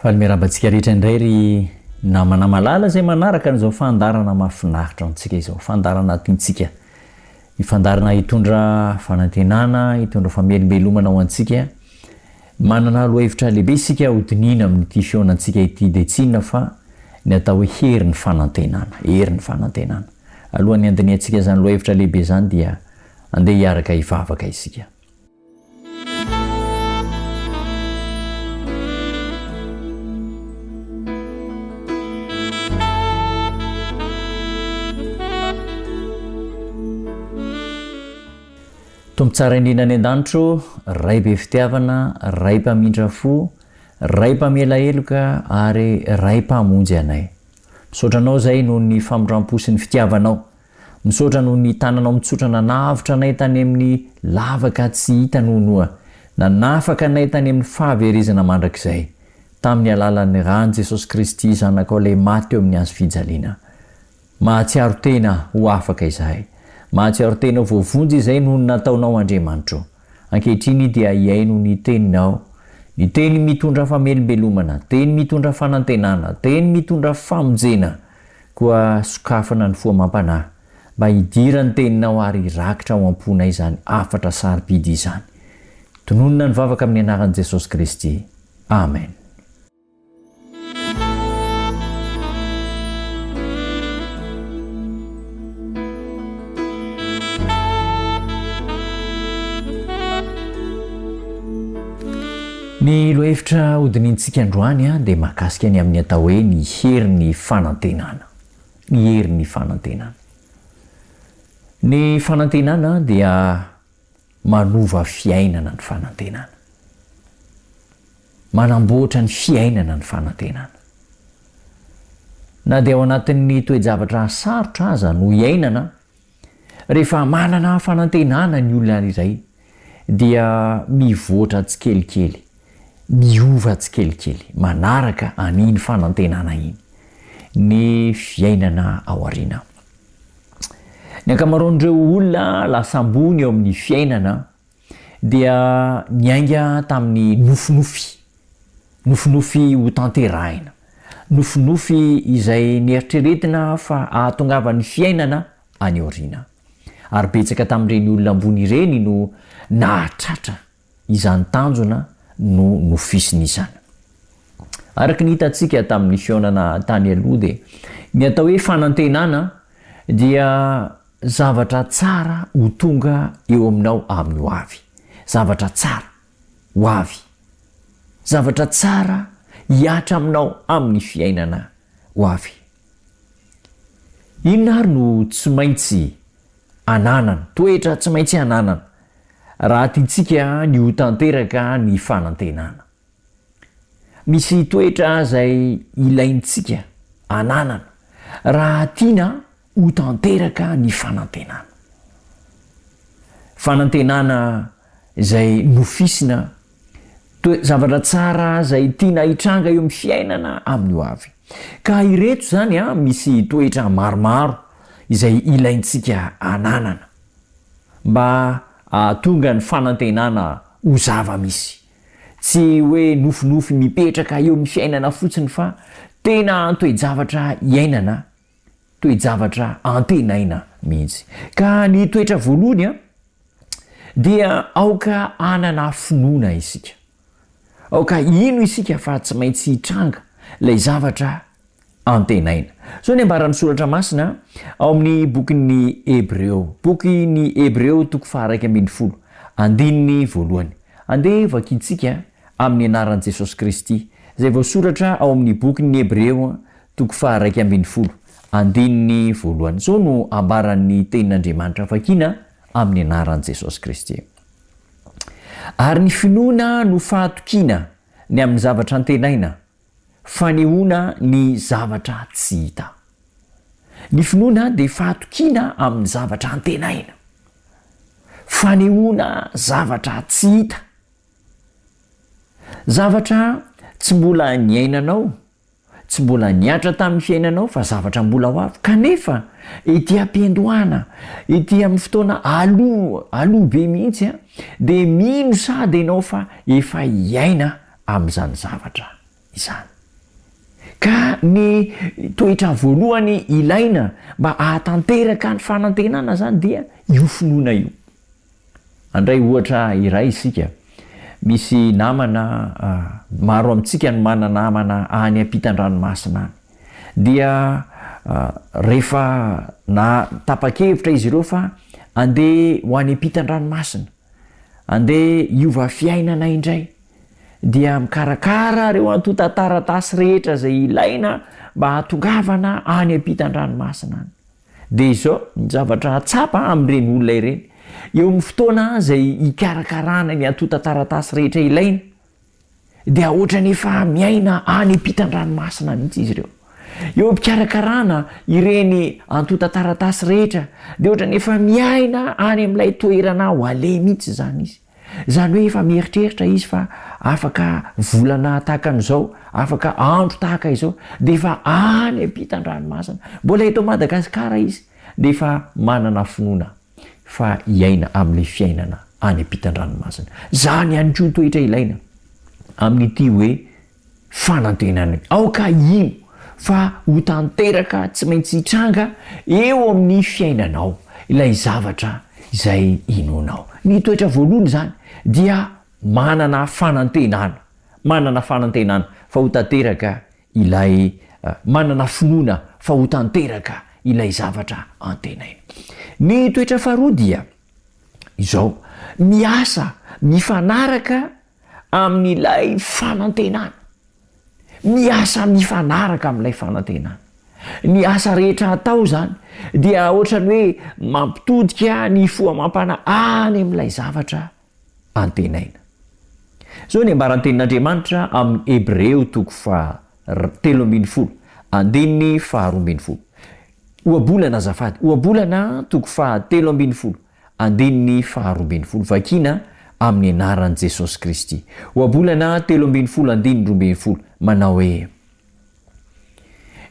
Falmerabantsika rehetra indray ry namana malala zay manaraka n'izao fandarana mahafinaritra antsika izao fandarana tintsika ifandarana hitondra fanantenana hitondra famelobelomana ho antsika manana lohahevitra lehibe isika hodinina amin'ity fionantsika ity dia tsinona fa ny atao hoe herin'ny fanantenana alohan'ny andiniantsika zany lohahevitra lehibe zany dia andeha hiaraka hivavaka isika. Tompo tsara indrindra ny an-danitro, ray be fitiavana, ray mpamindra fo, ray mpamela heloka ary ray mpamonjy anay. Misaotra anao zay noho ny famindram-po sy ny fitiavanao. Misaotra noho ny tananao mitsotra nanavitra anay tany amin'ny lavaka tsy hita nonoa. Nanafaka anay tany amin'ny fahaverezana mandrakizay. Tamin'ny alalan'ny rano Jesosy Kristy zanakao ilay maty eo amin'ny hazo fijaliana. Mahatsiaro tena ho afaka izahay. Mahatsiaro tena voavonjy izay noho ny nataonao Andriamanitro. Ankehitriny dia iaino ny teninao, ny teny mitondra famelobelomana, teny mitondra fanantenana, teny mitondra famonjena, koa sokafana ny foamam-panahy. Mba hidira ny teninao ary rakitra ao am-ponay izany afatra sarobidy izany. Tononona ny vavaka amin'ny anaran'i Jesosy Kristy. Amen. Ny lohahevitra hodinintsika androany dia mahakasika ny amin'ny atao hoe ny herin'ny fanantenana. Ny herin'ny fanantenana. Ny fanantenana dia manova fiainana ny fanantenana. Manamboatra ny fiainana ny fanantenana. Na dia ao anatin'ny toe-javatra sarotra aza no iainana, rehefa manana fanantenana ny olona iray dia mivoatra tsikelikely. Miova tsikelikely manaraka an'iny fanantenana iny ny fiainana ao aoriana. Ny ankamaroan'ireo olona lasa ambony eo amin'ny fiainana dia miainga tamin'ny nofinofy ho tanterahina, nofinofy izay nieritreretina fa ahatongavan'ny fiainana any aoriana. Ary betsaka tamin'ireny olona ambony ireny no nahatratra izany tanjona no nofisiny izany. Araka ny hitantsika tamin'ny fionana tany aloha dia ny atao hoe fanantenana dia zavatra tsara ho tonga eo aminao amin'ny ho avy. Zavatra tsara ho avy. Zavatra tsara hiatra aminao amin'ny fiainana ho avy. Inona ary no tsy maintsy ananana, toetra tsy maintsy ananana raha tiantsika ny ho tanteraka ny fanantenana. Misy toetra izay ilaintsika ananana raha tiana ho tanteraka ny fanantenana. Fanantenana izay nofisina, zavatra tsara izay tiana hitranga eo amin'ny fiainana amin'ny ho avy. Ka ireto zany misy toetra maromaro izay ilaintsika ananana mba tonga ny fanantenana ho zava-misy. Tsy hoe nofinofy mipetraka eo amin'ny fiainana fotsiny fa tena toe-javatra iainana, toe-javatra antenaina mihitsy. Ka ny toetra voalohany dia aoka anana finoana isika. Aoka ino isika fa tsy maintsy hitranga ilay zavatra antenaina. So ny ambaran'ny soratra masina ao amin'ny bokin'ny Hebreo. Bokin'ny Hebreo toko faha 1:10. Andininy voalohany. Andeha vakiantsika amin'ny anaran'i Jesosy Kristy. Izay voasoratra ao amin'ny bokin'ny Hebreo toko faha 1:10. Andininy voalohany. So no ambaran'ny tenin'Andriamanitra vakiana amin'ny anaran'i Jesosy Kristy. Ary ny finoana no fahatokiana ny amin'ny zavatra antenaina, fanehoana ny zavatra tsy hita. Ny finoana dia fahatokiana amin'ny zavatra antenaina, fanehoana zavatra tsy hita. Zavatra tsy mbola niainanao, tsy mbola niatra tamin'ny fiainanao fa zavatra mbola ho avy. Kanefa ety am-piandohana, ety amin'ny fotoana aloha be mihitsy dia mino sady ianao fa efa hiaina amin'izany zavatra izany. ka ny toetra voalohany ilaina mba ahatanteraka ny fanantenana zany dia io finoana io. Andray ohatra iray isika, misy namana maro amintsika no mana namana any ampitan-dranomasina any, dia rehefa na tapa-kevitra izy ireo fa andeha ho any ampitan-dranomasina, andeha iova fiainana indray, dia mikarakara reo antotan-taratasy rehetra zay ilaina mba hatongavana any ampitan-dranomasina any. De izao ny zavatra tsapa amin'ireny olona ireny, eo amin'ny fotoana zay ikarakarana ny antotan-taratasy rehetra ilaina, dia ohatra nefa miaina any ampitan-dranomasina mihitsy izy ireo. Eo am-pikarakarana ireny antotan-taratasy rehetra, de ohatra nefa miaina any amin'ilay toerana ho ale mihitsy zany izy. Zany hoe efa mieritreritra izy fa afaka volana tahaka an'izao, afaka andro tahaka izao, de efa any ampitan-dranomasina. Mbola eto Madagasikara izy, de efa manana finoana fa iaina amin'ilay fiainana any ampitan-dranomasina. Zany ihany koa toetra ilaina amin'ity hoe fanantenana. Aoka ino fa ho tanteraka tsy maintsy hitranga eo amin'ny fiainanao ilay zavatra izay inonao. Ny toetra voalohany zany dia manana fanantenana fa ho tanteraka ilay manana finoana fa ho tanteraka ilay zavatra antenaina. Ny toetra faharoa dia izao, miasa mifanaraka amin'ilay fanantenana. Miasa mifanaraka amin'ilay fanantenana. Ny asa rehetra atao zany dia ohatrany hoe mampitodika ny foamam-pana any amin'ilay zavatra antenaina. Zao ny ambarantenin'Andriamanitra amin'ny Hebreo 13:12, andininy 12. Ohabolana azafady, Ohabolana 13:12, andininy 12. Vakina amin'ny anaran'i Jesosy Kristy. Ohabolana 13:12, andininy 12, manao hoe: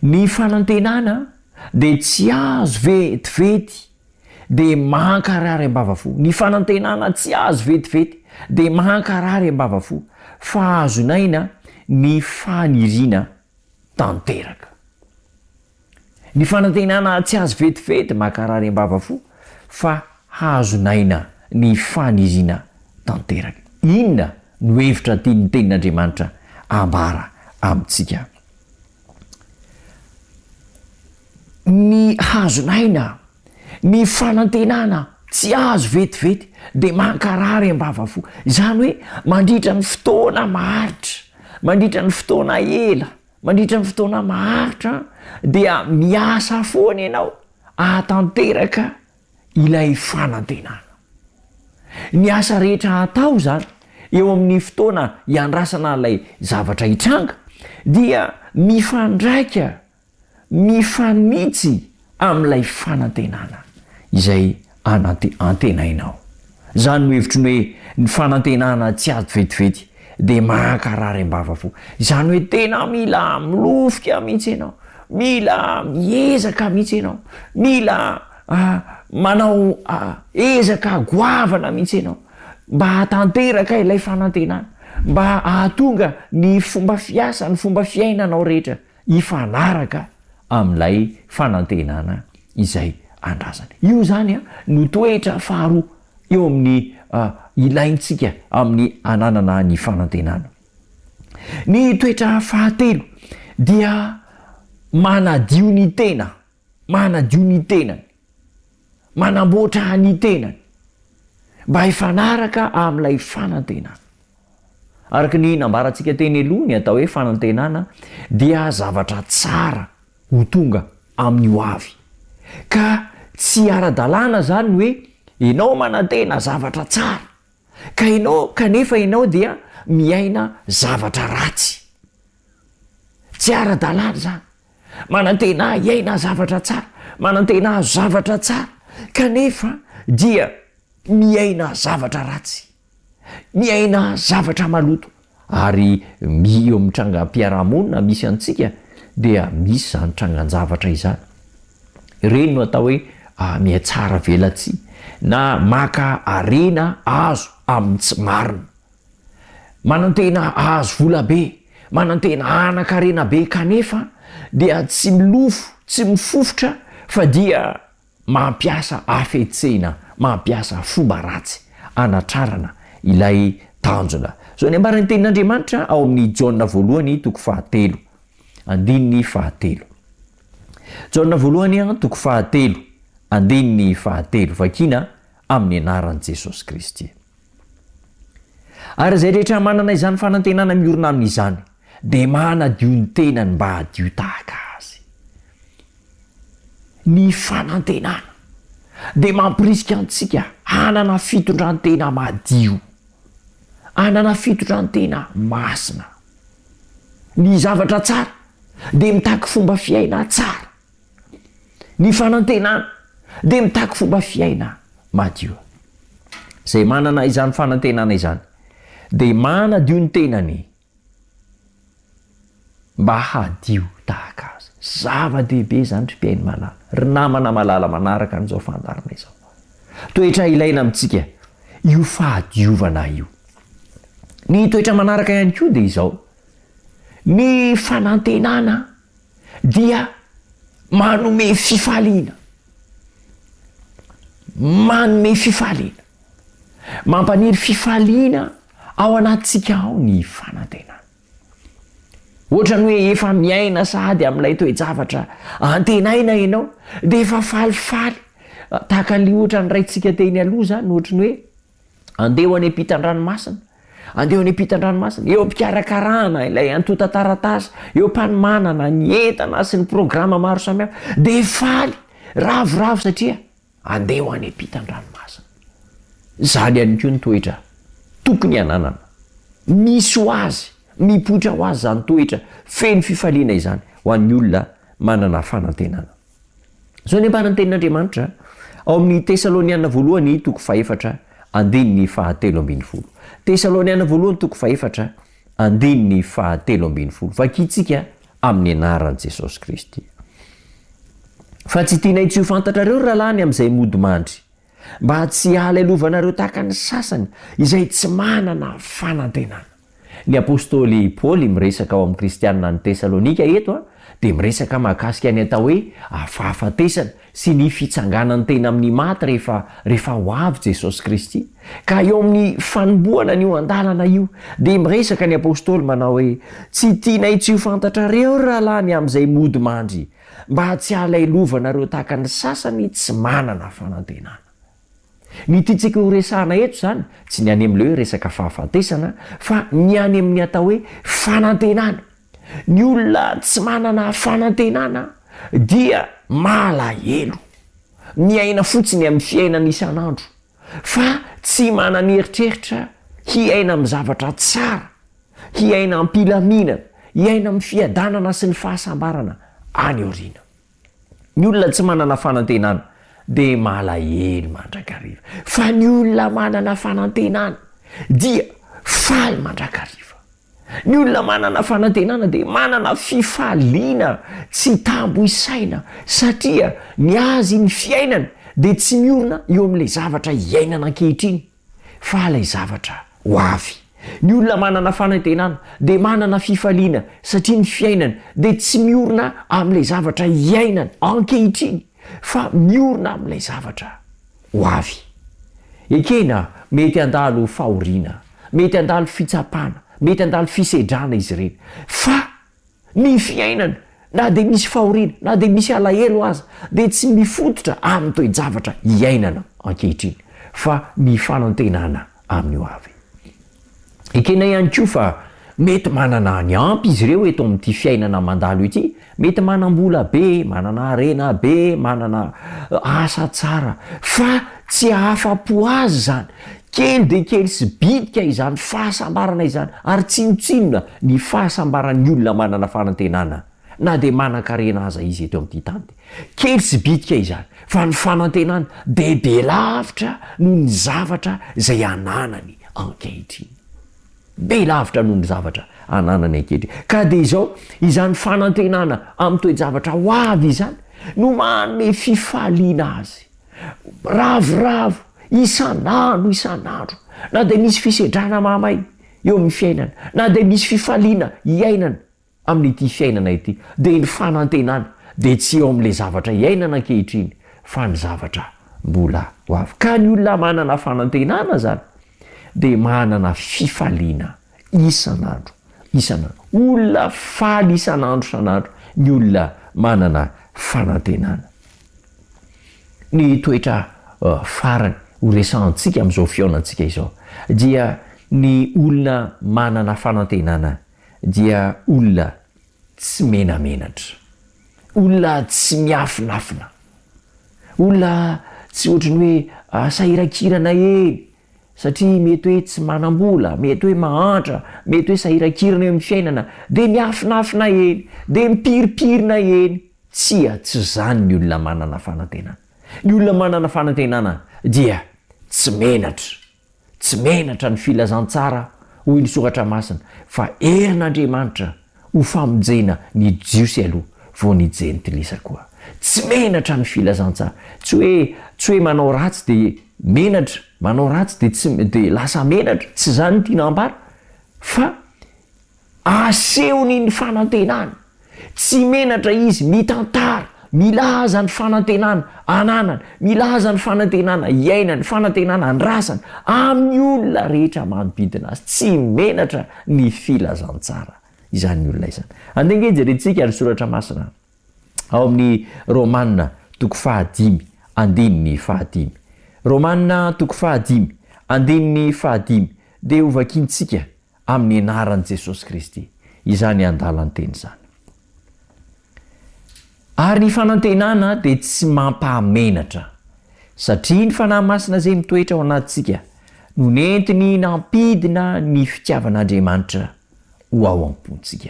ny fanantenana de tsy azo vetivety de mankarary ambavafo. Ny fanantenana tsy azo vetivety de mankarary ambavafo, fa azonaina ny faniriana tanteraka. Ny fanantenana tsy azo vetivety mankarary ambavafo, fa azonaina ny faniriana tanteraka. Inona no hevitra tian'ny tenin'Andriamanitra ambara amintsika? Ny hazonaina ny fanantenana tsy azo vetivety de mankarary ambavafo. Zany hoe mandritra ny fotoana maharitra, mandritra ny fotoana ela, mandritra ny fotoana maharitra, dia miasa foana ianao ahatanteraka ilay fanantenana. Ny asa rehetra atao zany eo amin'ny fotoana iandrasana ilay zavatra hitranga dia mifandraika, mifanitsy amin'ilay fanantenana izay antenainao. Zany no hevitry ny hoe ny fanantenana tsy azo vetivety de mankarary ambavafo. Zany hoe tena mila milofika mihitsy ianao, mila miezaka mihitsy ianao, mila manao ezaka goavana mihitsy ianao mba hatanteraka ilay fanantenana, mba ahatonga ny fomba fiasa, ny fomba fiainanao rehetra hifanaraka amin'ilay fanantenana izay andrasana. Io zany no toetra faharoa eo amin'ny ilaintsika amin'ny ananana ny fanantenana. Ny toetra fahatelo dia manadio ny tena, manamboatra ny tenany mba hifanaraka amin'ilay fanantenana. Araka ny nambarantsika teny aloha, ny atao hoe fanantenana dia zavatra tsara ho tonga amin'ny ho avy, ka tsy ara-dalàna zany hoe ianao manantena zavatra tsara kanefa ianao dia miaina zavatra ratsy. Tsy ara-dalàna zany. Manantena iaina zavatra tsara, manantena zavatra tsara, kanefa dia miaina zavatra ratsy, miaina zavatra maloto. Ary eo amin'ny trangam-piarahamonina misy antsika dia misy zany trangan-javatra izany. Ireny no atao hoe mihatsara velatsy na maka arena azo amin'ny tsy marina, manantena azo volabe, manantena anakarena be kanefa dia tsy milofo tsy mifofotra fa dia mampiasa afetsena mampiasa fomba ratsy anatrarana ilay tanjona. So ny ambarany tenin'Andriamanitra ao amin'ny Jaona voalohany toko 7 andininy 7 Jaona voalohany toko 7 andininy 7 vakina amin'ny anaran'i Jesosy Kristy. Ary zay rehetra manana izany fanantenana miorina amin'izany dia manadio ny tenany mba hadio tahaka azy. Ny fanantenana dia mampirisika antsika hanana fitondrantena madio, hanana fitondrantena masina. Ny zavatra tsara dia mitaky fomba fiaina tsara. Ny fanantenana dia mitaky fomba fiaina madio. Zay manana izany fanantenana izany dia manadio ny tenany mba hadio tahaka azy. Zava-dehibe zany ry mpiaino malala, ry namana malala manaraka an'izao fandarina izao. Toetra ilaina amintsika io fahadiovana io. Ny toetra manaraka ihany koa dia izao: ny fanantenana dia manome fifaliana, manome fifaliana, mampaniry fifaliana ao anatsika ao ny fanantenana. Ohatra ny hoe efa miaina sady amin'ilay toe-javatra antenaina ianao dia efa falifaly, tahaka ny ohatra ny raintsika teny aloha zany, ohatra ny hoe andeho any ampitan-dranomasina, andeho any ampitan-dranomasina, eo am-pikarakarana ilay antota taratasy, eo mpanomanana ny entana sy ny programa maro samihafa, dia faly ravoravo satria andeho any ampitan-dranomasina. Zany ihany koa ny toetra tokony hananana, misy ho azy, mipoitra ho azy zany toetra feno fifaliana izany ho an'ny olona manana fanantenana. So ny ambarany tenin'Andriamanitra ao amin'ny Tesaloniana voalohany toko 4 andininy 17. Tesaloniana voalohany toko 4 andininy 17. Vakitsika amin'ny anaran'i Jesosy Kristy. Fa tsy tianay tsy ho fantatrareo rahalany amin'izay modimandry, mba tsy halailovana tahaka ny sasany izay tsy manana fanantenana. Ny apôstôly Paoly miresaka ao amin'ny kristianina ny Tesalonika eto dia miresaka mahakasika ny atao hoe afahafatesana sy ny fitsanganany tena amin'ny maty rehefa ho avy Jesosy Kristy. Ka eo amin'ny fanombohana n'io andalana io dia miresaka ny apôstôly manao hoe tsy tianay tsy ho fantatrareo rahalany amin'izay modimandry, mba tsy halailovana tahaka ny sasany tsy manana fanantenana. Ny tiantsika ho resahana eto zany tsy ny any amin'ilay hoe resaka fahafatesana, fa ny any amin'ny atao hoe fanantenana. Ny olona tsy manana fanantenana dia malahelo, miaina fotsiny amin'ny fiainana isan'andro, fa tsy manana eritreritra hiaina amin'ny zavatra tsara, hiaina am-pilaminana, hiaina amin'ny fiadanana sy ny fahasambarana any aoriana. Ny olona tsy manana fanantenana dia malahelo mandrakariva, fa ny olona manana fanantenana dia faly mandrakariva. Ny olona manana fanantenana dia manana fifaliana tsy tambo isaina, satria ny azy ny fiainana dia tsy miorina eo amin'ilay zavatra iainana ankehitriny fa ilay zavatra ho avy. Ny olona manana fanantenana dia manana fifaliana satria ny fiainana dia tsy miorina amin'ilay zavatra iainana ankehitriny fa miorina amin'ilay zavatra ho avy. Ekena mety handalo fahoriana, mety handalo fitsapana, mety handalo fisedrana izy ireny, fa ny fiainana na dia misy fahoriana na dia misy alahelo aza dia tsy mifototra amin'ny toe-javatra iainana ankehitriny fa ny fanantenana amin'ny ho avy. Ekena ihany koa fa mety manana ny ampy izy ireo eto amin'ity fiainana mandalo ity, mety manam-bola be, manana harena be, manana asa tsara, fa tsy ahafa-po azy zany, kely dia kely sy bitika izany fahasambarana izany, ary tsinotsinona ny fahasambaran'ny olona manana fanantenana na dia manan-karena aza izy eto amin'ity tany. Kely sy bitika izany, fa ny fanantenana dia be lavitra noho ny zavatra izay ananany ankehitriny. Be lavitra noho ny zavatra ananany ankehitriny. Ka dia izany fanantenana amin'ny toe-javatra ho avy izany no manome fifaliana azy, ravoravo isan'andro, na dia misy fisedrana mamay eo amin'ny fiainana na de misy fifaliana iainana amin'nyity fiainana ity de ny fanantenana de tsy eo am'le zavatra iainana ankehitriny fa ny zavatra mbola ho avy ka ny olona manana fanantenana zany de manana fifaliana isan'andro olona faly isan'andro san'andro ny olona manana fanantenana. Ny toetra farany horesantsika am'izao fiaonantsika izao dia ny olona manana fanantenana dia olona tsy menamenatra, olona tsy miafinafina, olona tsy ohatrany hoe sahirakirana eny satria mety hoe tsy manam-bola, mety hoe mahantra, mety hoe sahirakirana eo amin'ny fiainana de miafinafina eny de mipiripirina eny. Tsy zany ny olona manana fanantenana. Ny olona manana fanantenana dia tsy menatra ny filazantsara hoy ny soratra masina fa herin'Andriamanitra ho famonjena ny jiosy aloha vao ny jeny tilisa koa. Tsy menatra ny filazantsara, tsy hoe manao ratsy de menatra, manao ratsy de lasa menatra, tsy zany ny tiana ambara fa asehony ny fanantenana. Tsy menatra izy mitantara, milaza ny fanantenana ananany, milaza ny fanantenana iainany, fanantenana andrasany amin'ny olona rehetra manodidina azy. Tsy menatra ny filazantsara izany olona izany. Andengeja jerentsika ary soratra masina ao amin'ny Romanina 5:5. Romanina 5:5 de hovakintsika amin'ny anaran'i Jesosy Kristy izany andalany teny zany. Ary ny fanantenana de tsy mampahamenatra satria ny fanahy masina zay mitoetra ao anatintsika no nentiny nampidina ny fitiavan'Andriamanitra ho ao am-pontsika.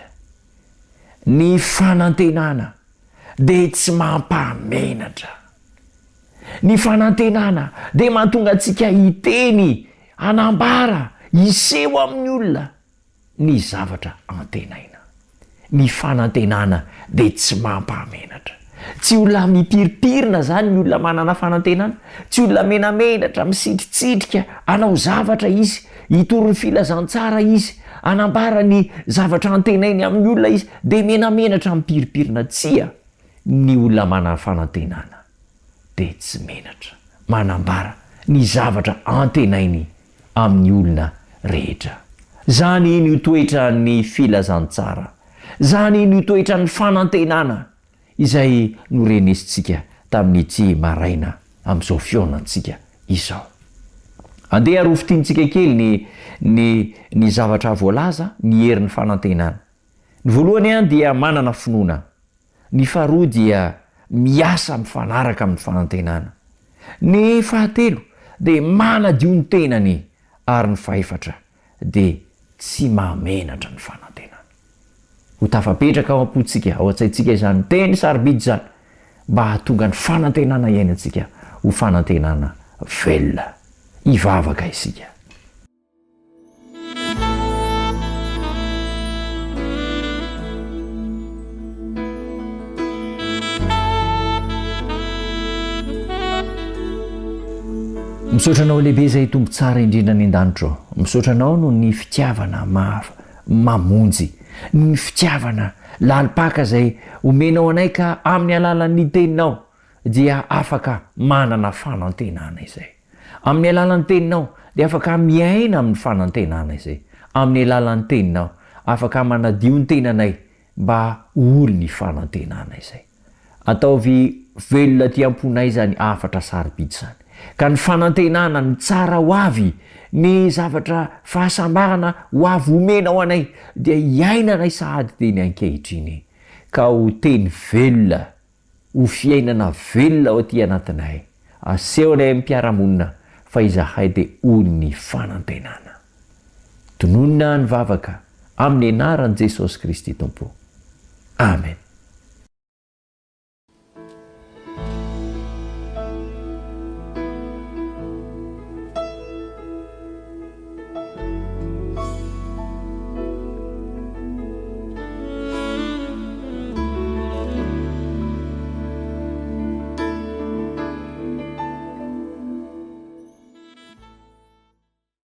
Ny fanantenana de tsy mampahamenatra. Ny fanantenana de mahatonga antsika hiteny, anambara, hiseho amin'ny olona ny zavatra antenaina. Ny fanantenana de tsy mampahamenatra. Tsy olona mipiripirina zany ny olona manana fanantenana, tsy olona menamenatra, misitritsitrika, anao zavatra izy, hitory filazantsara izy, anambara ny zavatra antenainy amin'ny olona izy de menamenatra mipiripirina. Tsia ny olona manana fanantenana de tsy menatra, manambara ny zavatra antenainy amin'ny olona rehetra. Zany ny toetra ny filazantsara, zany ny toetra ny fanantenana izay norenesitsika tamin'ity maraina am'izao fiaonantsika izao. Andeha arofitintsika kely ny zavatra voalaza ny herin'ny fanantenana. Ny voalohany dia manana finoana, ny faharoa dia miasa mifanaraka amin'ny fanantenana, ny fahatelo de manadio ny tenany, ary ny fahaefatra de tsy mahamenatra ny fanantenana. Ho tafapetraka ao am-pontsika, ao an-tsaintsika izany teny sarobidy zany mba hahatonga ny fanantenana iainantsika ho fanantenana velona. Ivavaka isika. Misaotranao lehibe zay tombo tsara indrindra ny an-danitra, misaotranao no ny fitiavana mamonjy, ny fitiavana lalipaka zay omenao anay ka amin'ny alalan'ny teninao dia afaka manana fanantenana izay. Amin'ny alalan'ny teninao dia afaka miaina amin'ny fanantenana izay. Amin'ny alalan'ny teninao afaka manadio ny tenanay mba ory ny fanantenana izay. Ataovy velona ty amponay zany afatra sarobidy zany. Ka ny fanantenana ny tsara ho avy, ny zavatra fahasambahana ho avy omenao anay dia iainanay sahady teny ankehitriny ka ho teny velona, ho fiainana velona ao aty anatinay. Asehonay amin'ny mpiaramonina fa izahay de olony fanantenana. Tononina ny vavaka amin'ny anaran'i Jesosy Kristy Tompo. Amen.